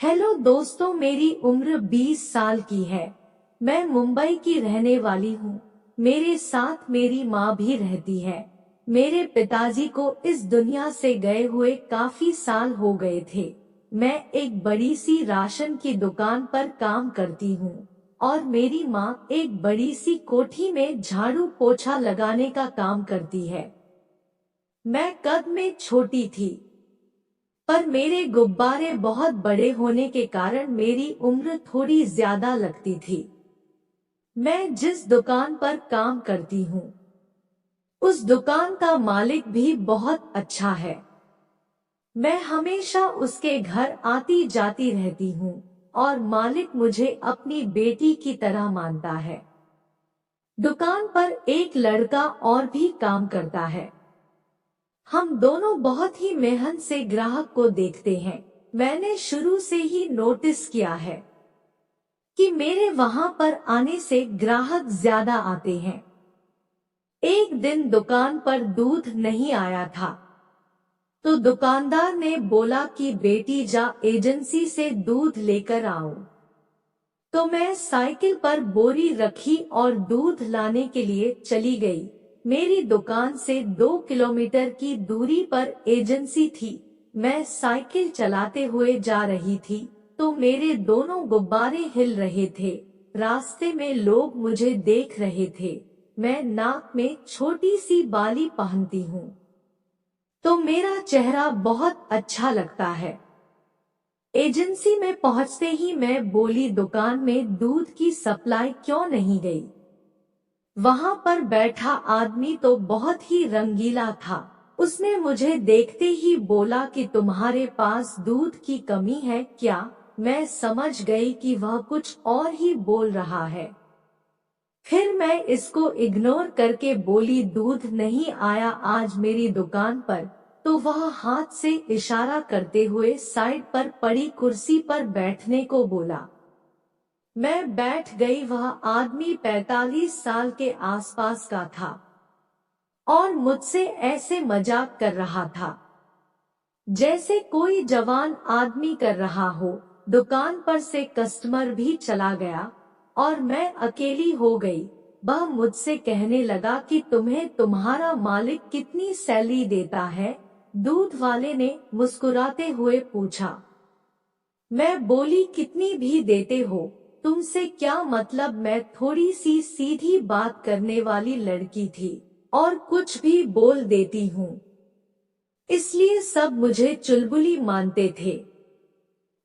Hello दोस्तों, मेरी उम्र 20 साल की है। मैं मुंबई की रहने वाली हूँ। मेरे साथ मेरी माँ भी रहती है। मेरे पिताजी को इस दुनिया से गए हुए काफी साल हो गए थे। मैं एक बड़ी सी राशन की दुकान पर काम करती हूँ और मेरी माँ एक बड़ी सी कोठी में झाड़ू पोछा लगाने का काम करती है। मैं कद में छोटी थी, पर मेरे गुब्बारे बहुत बड़े होने के कारण मेरी उम्र थोड़ी ज्यादा लगती थी। मैं जिस दुकान पर काम करती हूँ, उस दुकान का मालिक भी बहुत अच्छा है। मैं हमेशा उसके घर आती जाती रहती हूँ और मालिक मुझे अपनी बेटी की तरह मानता है। दुकान पर एक लड़का और भी काम करता है। हम दोनों बहुत ही मेहनत से ग्राहक को देखते हैं। मैंने शुरू से ही नोटिस किया है कि मेरे वहां पर आने से ग्राहक ज्यादा आते हैं। एक दिन दुकान पर दूध नहीं आया था, तो दुकानदार ने बोला कि बेटी जा एजेंसी से दूध लेकर आओ। तो मैं साइकिल पर बोरी रखी और दूध लाने के लिए चली गई। मेरी दुकान से 2 किलोमीटर की दूरी पर एजेंसी थी। मैं साइकिल चलाते हुए जा रही थी, तो मेरे दोनों गुब्बारे हिल रहे थे। रास्ते में लोग मुझे देख रहे थे। मैं नाक में छोटी सी बाली पहनती हूँ, तो मेरा चेहरा बहुत अच्छा लगता है। एजेंसी में पहुंचते ही मैं बोली, दुकान में दूध की सप्लाई क्यों नहीं गई? वहां पर बैठा आदमी तो बहुत ही रंगीला था। उसने मुझे देखते ही बोला कि तुम्हारे पास दूध की कमी है क्या? मैं समझ गई कि वह कुछ और ही बोल रहा है। फिर मैं इसको इग्नोर करके बोली, दूध नहीं आया आज मेरी दुकान पर। तो वह हाथ से इशारा करते हुए साइड पर पड़ी कुर्सी पर बैठने को बोला। मैं बैठ गई। वह आदमी 45 साल के आसपास का था और मुझसे ऐसे मजाक कर रहा था जैसे कोई जवान आदमी कर रहा हो। दुकान पर से कस्टमर भी चला गया और मैं अकेली हो गई। वह मुझसे कहने लगा कि तुम्हें तुम्हारा मालिक कितनी सैलरी देता है? दूध वाले ने मुस्कुराते हुए पूछा। मैं बोली, कितनी भी देते हो, तुमसे क्या मतलब? मैं थोड़ी सी सीधी बात करने वाली लड़की थी और कुछ भी बोल देती हूँ, इसलिए सब मुझे चुलबुली मानते थे।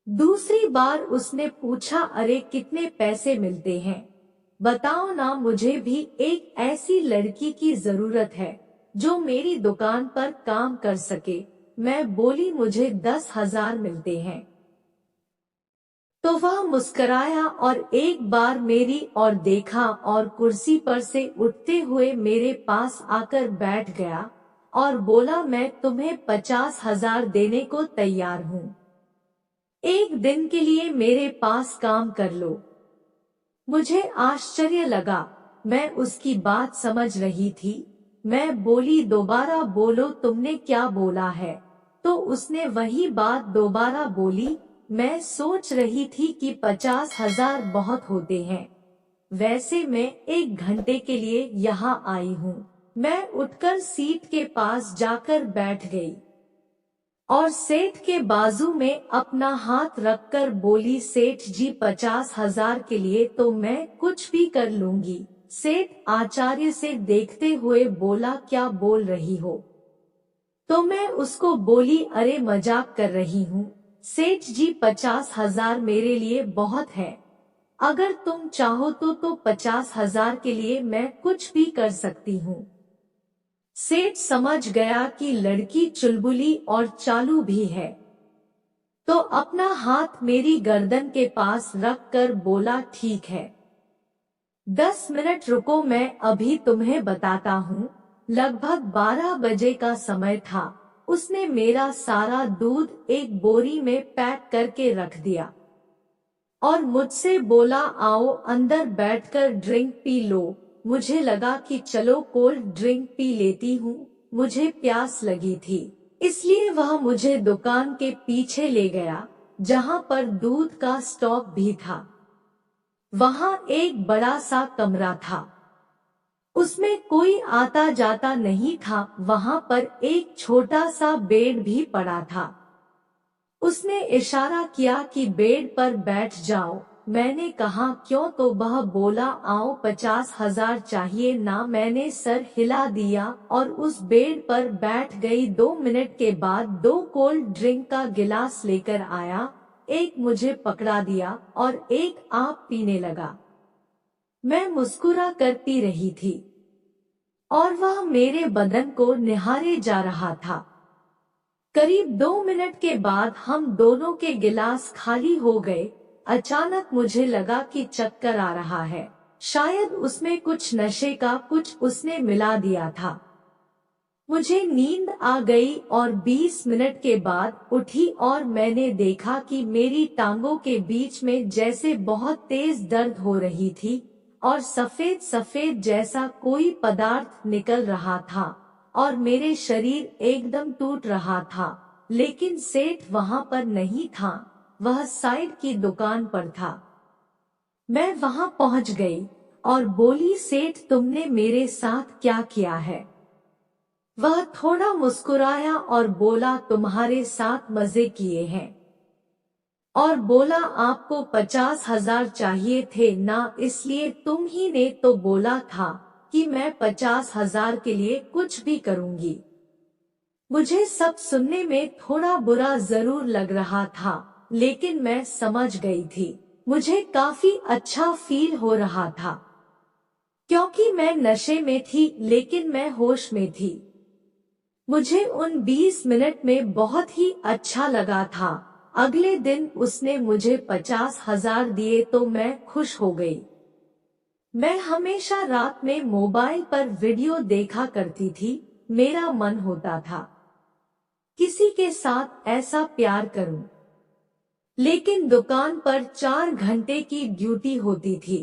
दूसरी बार उसने पूछा, अरे कितने पैसे मिलते हैं? बताओ ना, मुझे भी एक ऐसी लड़की की जरूरत है जो मेरी दुकान पर काम कर सके। मैं बोली, मुझे 10,000 मिलते हैं। तो वह मुस्कराया और एक बार मेरी ओर देखा और कुर्सी पर से उठते हुए मेरे पास आकर बैठ गया और बोला, मैं तुम्हें 50,000 देने को तैयार हूँ। एक दिन के लिए मेरे पास काम कर लो। मुझे आश्चर्य लगा। मैं उसकी बात समझ रही थी। मैं बोली, दोबारा बोलो, तुमने क्या बोला है? तो उसने वही बात दोबारा बोली। मैं सोच रही थी कि 50,000 बहुत होते हैं। वैसे मैं 1 घंटे के लिए यहाँ आई हूँ। मैं उठकर सीट के पास जाकर बैठ गई और सेठ के बाजू में अपना हाथ रखकर बोली, सेठ जी 50,000 के लिए तो मैं कुछ भी कर लूंगी। सेठ आचार्य से देखते हुए बोला, क्या बोल रही हो? तो मैं उसको बोली, अरे मजाक कर रही हूँ सेठ जी, 50,000 मेरे लिए बहुत है। अगर तुम चाहो तो 50,000 के लिए मैं कुछ भी कर सकती हूँ। सेठ समझ गया कि लड़की चुलबुली और चालू भी है, तो अपना हाथ मेरी गर्दन के पास रख कर बोला, ठीक है, 10 मिनट रुको, मैं अभी तुम्हें बताता हूँ। लगभग 12 बजे का समय था। उसने मेरा सारा दूध एक बोरी में पैक करके रख दिया और मुझसे बोला, आओ अंदर बैठकर ड्रिंक पी लो। मुझे लगा कि चलो कोल्ड ड्रिंक पी लेती हूँ। मुझे प्यास लगी थी, इसलिए वह मुझे दुकान के पीछे ले गया। जहां पर दूध का स्टॉक भी था। वहां एक बड़ा सा कमरा था, उसमें कोई आता जाता नहीं था। वहां पर एक छोटा सा बेड भी पड़ा था। उसने इशारा किया कि बेड पर बैठ जाओ। मैंने कहा क्यों, तो वह बोला आओ 50,000 चाहिए ना। मैंने सर हिला दिया और उस बेड पर बैठ गई। 2 मिनट के बाद 2 कोल्ड ड्रिंक का गिलास लेकर आया, एक मुझे पकड़ा दिया और एक आप पीने लगा। मैं मुस्कुरा कर पी रही थी और वह मेरे बदन को निहारे जा रहा था। करीब 2 मिनट के बाद हम दोनों के गिलास खाली हो गए। अचानक मुझे लगा कि चक्कर आ रहा है, शायद उसमें कुछ नशे का कुछ उसने मिला दिया था। मुझे नींद आ गई और 20 मिनट के बाद उठी और मैंने देखा कि मेरी टांगों के बीच में जैसे बहुत तेज दर्द हो रही थी और सफेद सफेद जैसा कोई पदार्थ निकल रहा था और मेरे शरीर एकदम टूट रहा था। लेकिन सेठ वहां पर नहीं था, वह साइड की दुकान पर था। मैं वहां पहुंच गई और बोली सेठ तुमने मेरे साथ क्या किया है। वह थोड़ा मुस्कुराया और बोला तुम्हारे साथ मजे किए हैं, और बोला आपको 50,000 चाहिए थे ना, इसलिए तुम ही ने तो बोला था कि मैं 50,000 के लिए कुछ भी करूंगी। मुझे सब सुनने में थोड़ा बुरा जरूर लग रहा था, लेकिन मैं समझ गई थी। मुझे काफी अच्छा फील हो रहा था क्योंकि मैं नशे में थी, लेकिन मैं होश में थी। मुझे उन 20 मिनट में बहुत ही अच्छा लगा था। अगले दिन उसने मुझे 50,000 दिए तो मैं खुश हो गई। मैं हमेशा रात में मोबाइल पर वीडियो देखा करती थी। मेरा मन होता था किसी के साथ ऐसा प्यार करूं, लेकिन दुकान पर 4 घंटे की ड्यूटी होती थी।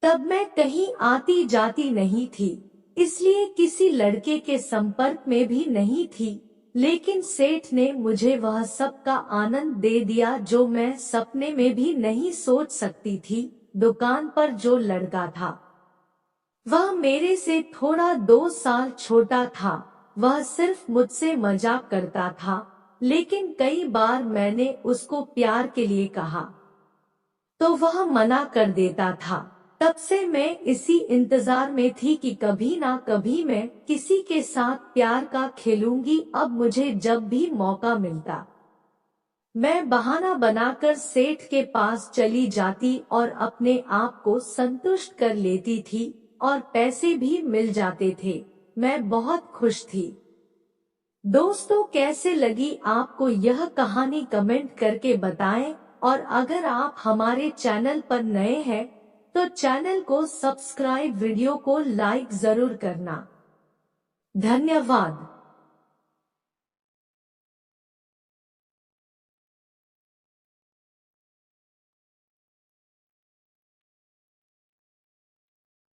तब मैं कहीं आती जाती नहीं थी, इसलिए किसी लड़के के संपर्क में भी नहीं थी। लेकिन सेठ ने मुझे वह सब का आनंद दे दिया जो मैं सपने में भी नहीं सोच सकती थी। दुकान पर जो लड़का था वह मेरे से थोड़ा 2 साल छोटा था। वह सिर्फ मुझसे मजाक करता था, लेकिन कई बार मैंने उसको प्यार के लिए कहा तो वह मना कर देता था। तब से मैं इसी इंतजार में थी कि कभी ना कभी मैं किसी के साथ प्यार का खेलूंगी। अब मुझे जब भी मौका मिलता मैं बहाना बनाकर सेठ के पास चली जाती और अपने आप को संतुष्ट कर लेती थी और पैसे भी मिल जाते थे। मैं बहुत खुश थी। दोस्तों, कैसे लगी आपको यह कहानी कमेंट करके बताएं, और अगर आप हमारे चैनल पर नए हैं तो चैनल को सब्सक्राइब, वीडियो को लाइक जरूर करना। धन्यवाद।